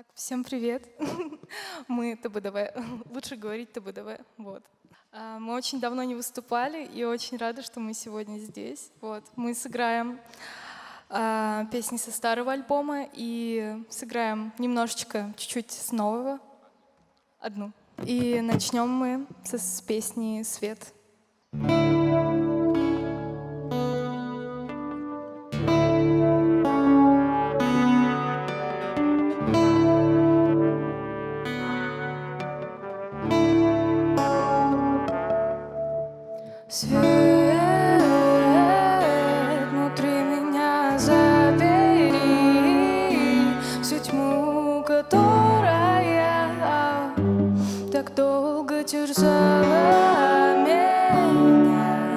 Так, всем привет. Мы ТБДВ. Лучше говорить ТБДВ. Вот. Мы очень давно не выступали и очень рады, что мы сегодня здесь. Вот. Мы сыграем песни со старого альбома и сыграем немножечко, чуть-чуть с нового. Одну. И начнем мы с песни «Свет». Свет внутри меня забери, всю тьму, которая так долго терзала меня.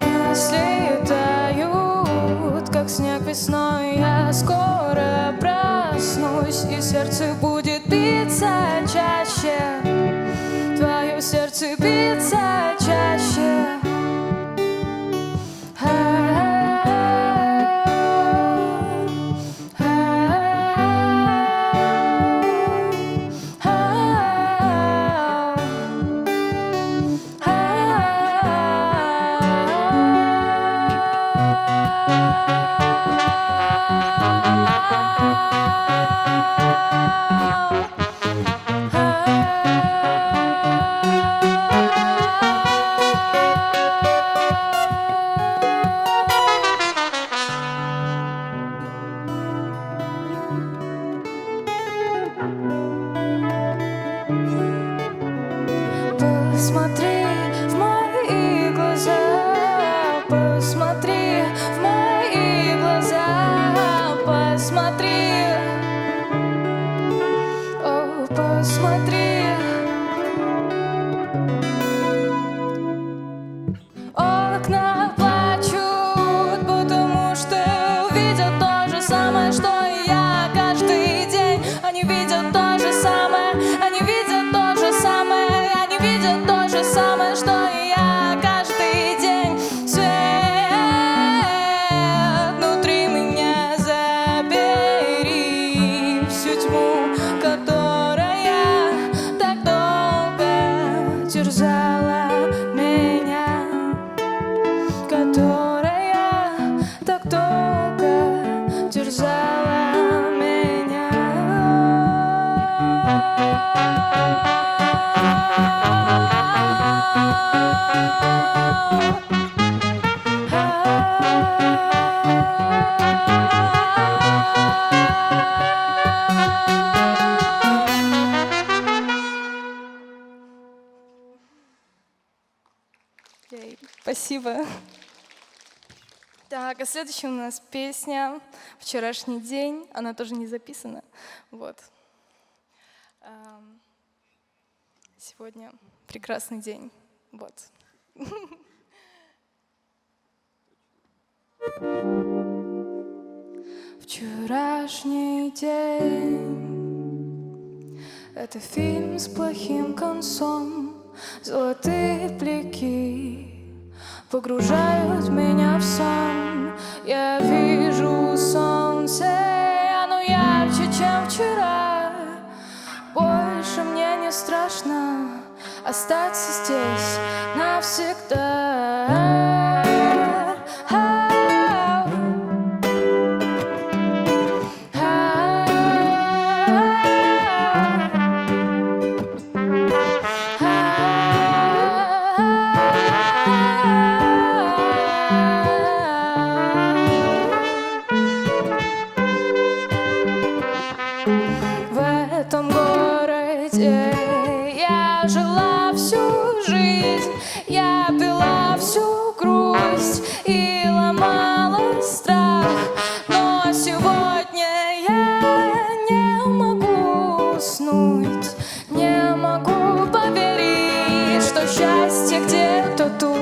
Мысли тают, как снег весной, я скоро проснусь, и сердце будет биться чаще. Твое сердце биться чаще. Посмотри в мои глаза, посмотри в мои глаза, посмотри, о, посмотри. Окна плачут, потому что видят то же самое, что и я каждый день. Они видят то же самое, они видят то же самое. Видят то же самое, что и я каждый день. Свет внутри меня забери, всю тьму, которая так долго терзала меня, которая так долго терзала меня. Спасибо. Так, а следующая у нас песня «Вчерашний день». Она тоже не записана. Вот. Сегодня прекрасный день. Вот. Вчерашний день — это фильм с плохим концом. Золотые блики погружают меня в сон. Я вижу солнце, оно ярче, чем вчера. Больше мне не страшно остаться здесь навсегда. В этом городе я жила всю жизнь, я пила всю грусть и ломала страх. Но сегодня я не могу уснуть, не могу поверить, что счастье где-то тут.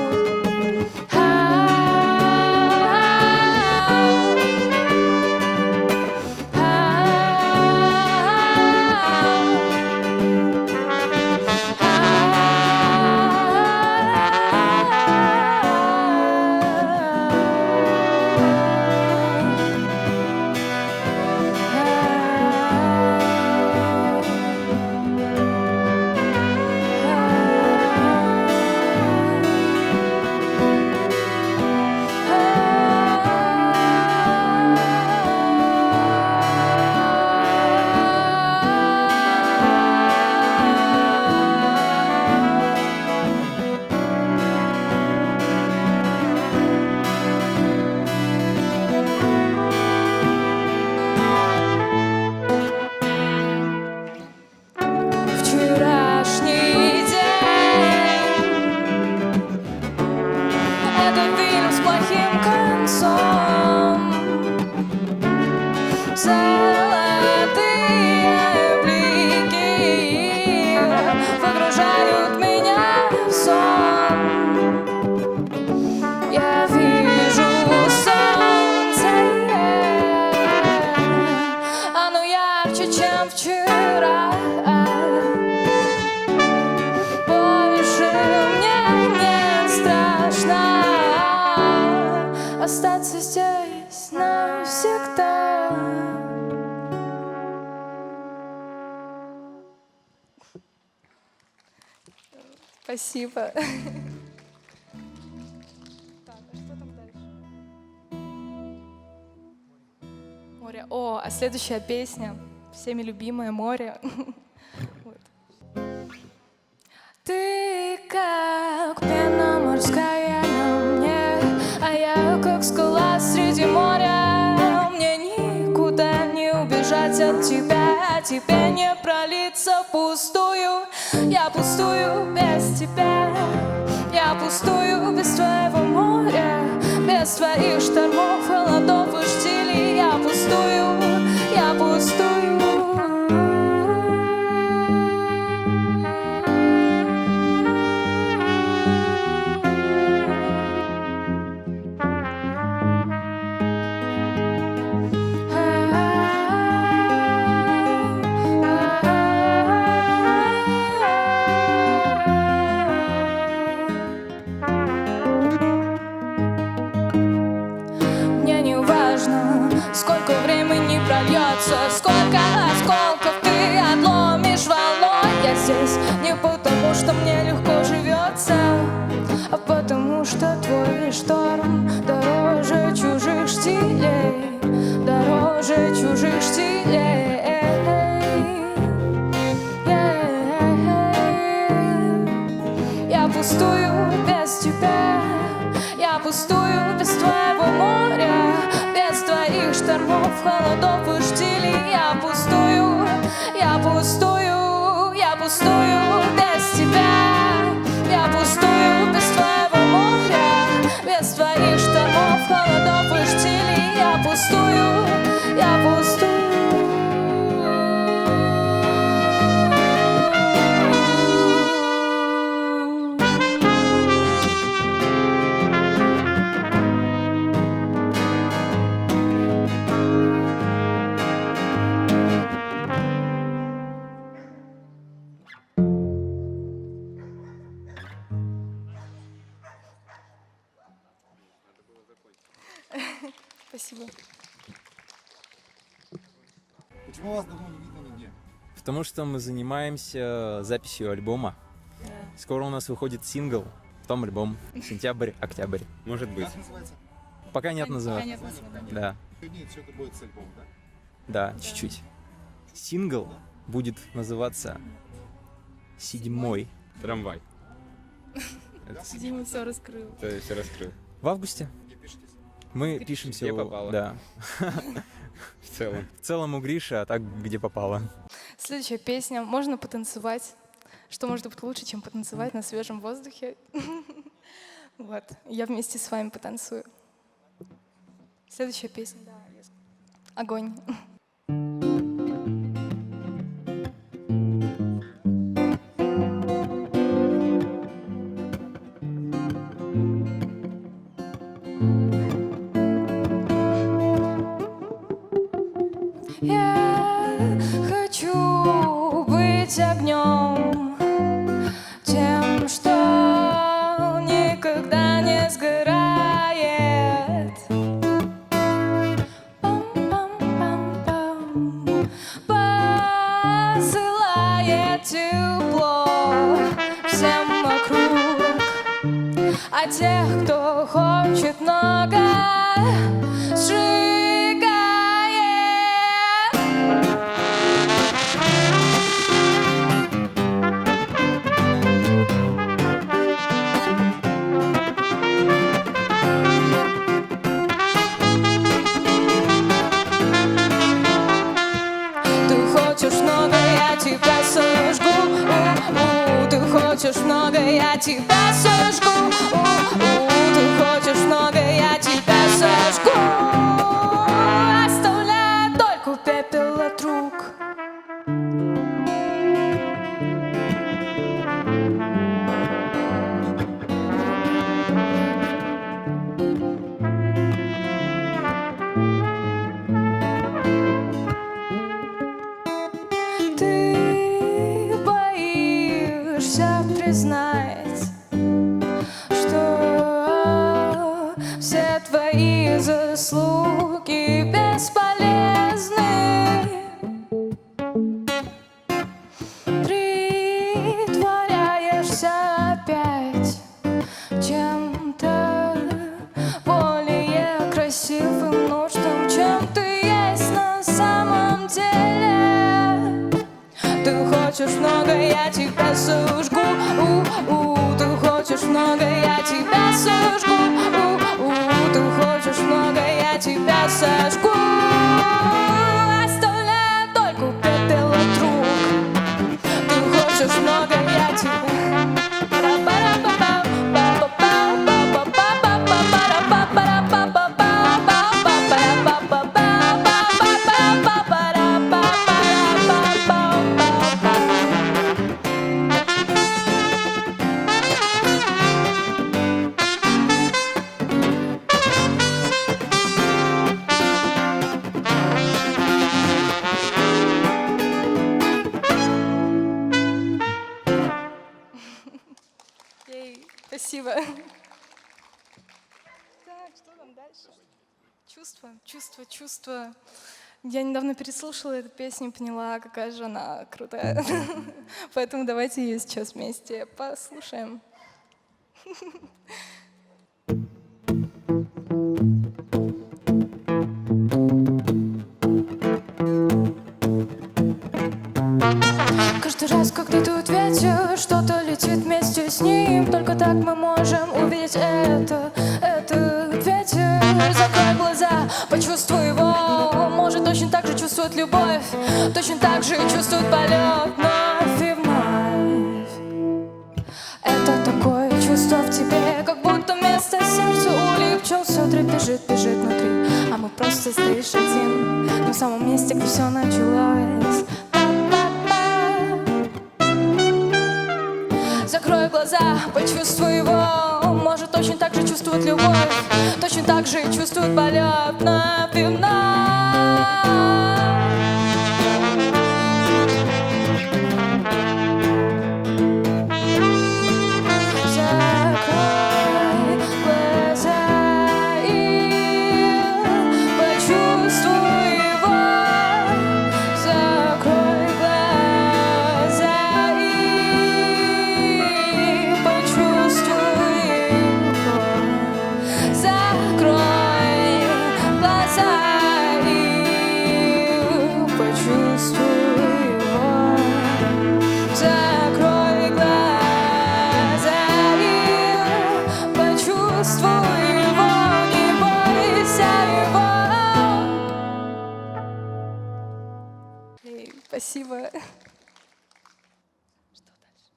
вчера. Больше мне не страшно остаться здесь навсегда. Спасибо. Так, а что там дальше? Море. О, а следующая песня, всеми любимая «Море». Вот. Ты как пена морская на мне, а я как скала среди моря. Мне никуда не убежать от тебя, а тебе не пролиться впустую. Я пустую без тебя, я пустую без твоего моря, без твоих штормов, холодов и штилей. Я пустую, я пустую. Сколько времени прольется, сколько осколков ты отломишь волной. Я здесь не потому, что мне легко живется, а потому что твой шторм дороже чужих штилей, дороже чужих штилей. Я пустую без тебя, я пустую без твоего моря, без твоих штормов, холодов и штилей. Я пустую, я пустую, я пустую без тебя. Я пустую без твоего моря, без твоих штормов, холодов и штилей. Я пустую, я пустую. Спасибо. Почему вас давно не видно нигде? Потому что мы занимаемся записью альбома. Скоро у нас выходит сингл, потом альбом. Сентябрь, октябрь. Может быть. Как называется? Пока нет названия. Да. Нет, что-то будет с альбомом, да? Да, чуть-чуть. Сингл будет называться «Седьмой». Трамвай. Дима все раскрыл. Это все раскрыл. В августе. Где пишетесь? Мы пишемся... Где попало. Да. В целом. В целом у Гриши, а так где попало. Следующая песня. Можно потанцевать. Что может быть лучше, чем потанцевать на свежем воздухе? Вот. Я вместе с вами потанцую. Следующая песня. Огонь. Я хочу быть огнем, тем, что никогда не сгорает. Пам-пам-пам-пам. Посылает тепло всем вокруг, а тех, кто хочет много, сжигает. Хочешь много, я тебя сожгу. Ты хочешь много, я тебя сожгу. Ты хочешь много, я тебя сожгу. Оставляя только пепел от рук. признать, что все твои заслуги бесполезны. Притворяешься опять чем-то более красивым, нужным, чем ты есть на самом деле. Ты хочешь много, я тебя сожгу. Ты хочешь много, я тебя сожгу. Ты хочешь много, я тебя сожгу. Оставляя только пепел от рук. Ты хочешь много, я тебя. Спасибо. Так, что там дальше? Чувство. Я недавно переслушала эту песню и поняла, какая же она крутая. Поэтому давайте ее сейчас вместе послушаем. Каждый раз, когда дует ветер, что-то летит вместе с ним. Только так мы можем увидеть это. Этот ветер, закрой глаза, почувствуй его. Может, точно так же чувствует любовь, точно так же чувствует полет вновь и вновь. Это такое чувство в тебе, как будто вместо сердца улетел, все бежит внутри. А мы просто стоишь один на самом месте, где все началось. Закрой глаза, почувствуй его. Может, точно так же чувствует любовь, точно так же чувствует полет вновь и Закрой глаза и почувствуй его. Закрой глаза и почувствуй его. Закрой глаза и почувствуй его. Закрой глаза и почувствуй его. Не бойся его. Спасибо. Что дальше?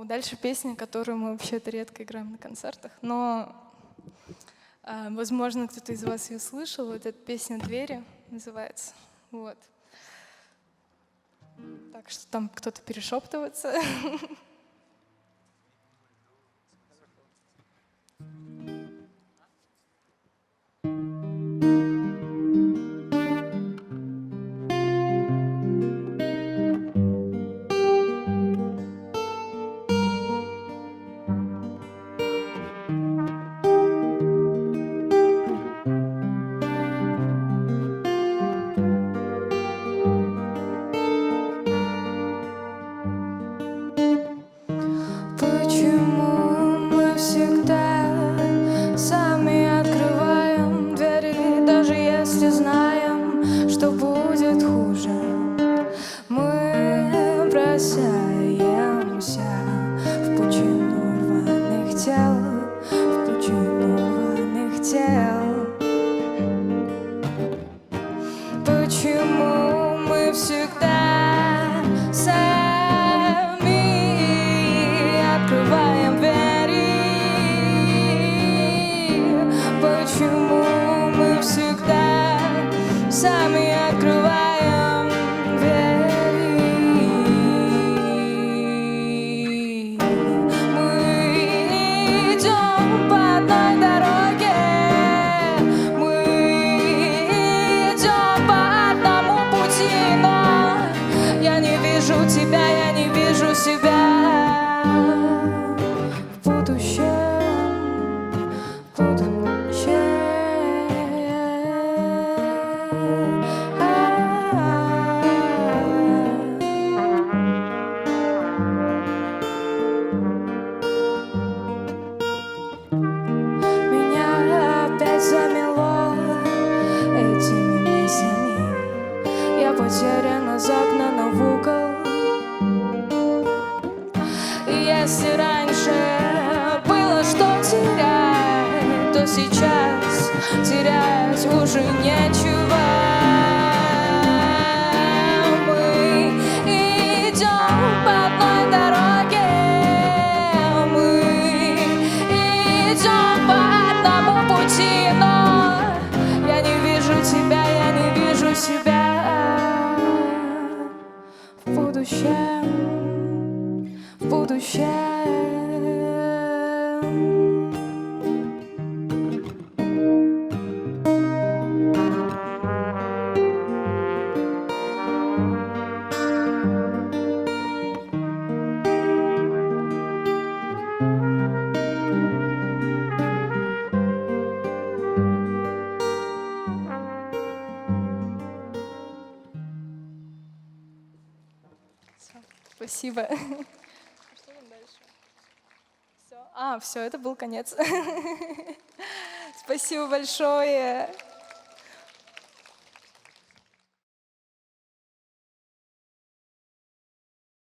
Дальше песня, которую мы вообще-то редко играем на концертах, но, возможно, кто-то из вас ее слышал. Вот эта песня «Двери» называется. Вот. Так что там кто-то перешептывается. Почему мы всегда сами открываем двери, даже если знаем, что будет хуже? Мы бросаемся в пучину рваных тел, в пучину рваных тел. Почему мы всегда сами открываем двери? Почему мы всегда сами открываем двери? Мы идем по одной дороге, мы идем по одному пути, но я не вижу тебя, я не вижу себя. больше нечего. Мы идем по одной дороге, мы идем по одному пути, но я не вижу тебя, я не вижу себя в будущем, в будущем. Всё, спасибо. Что там дальше? Все. Все, это был конец. Спасибо большое.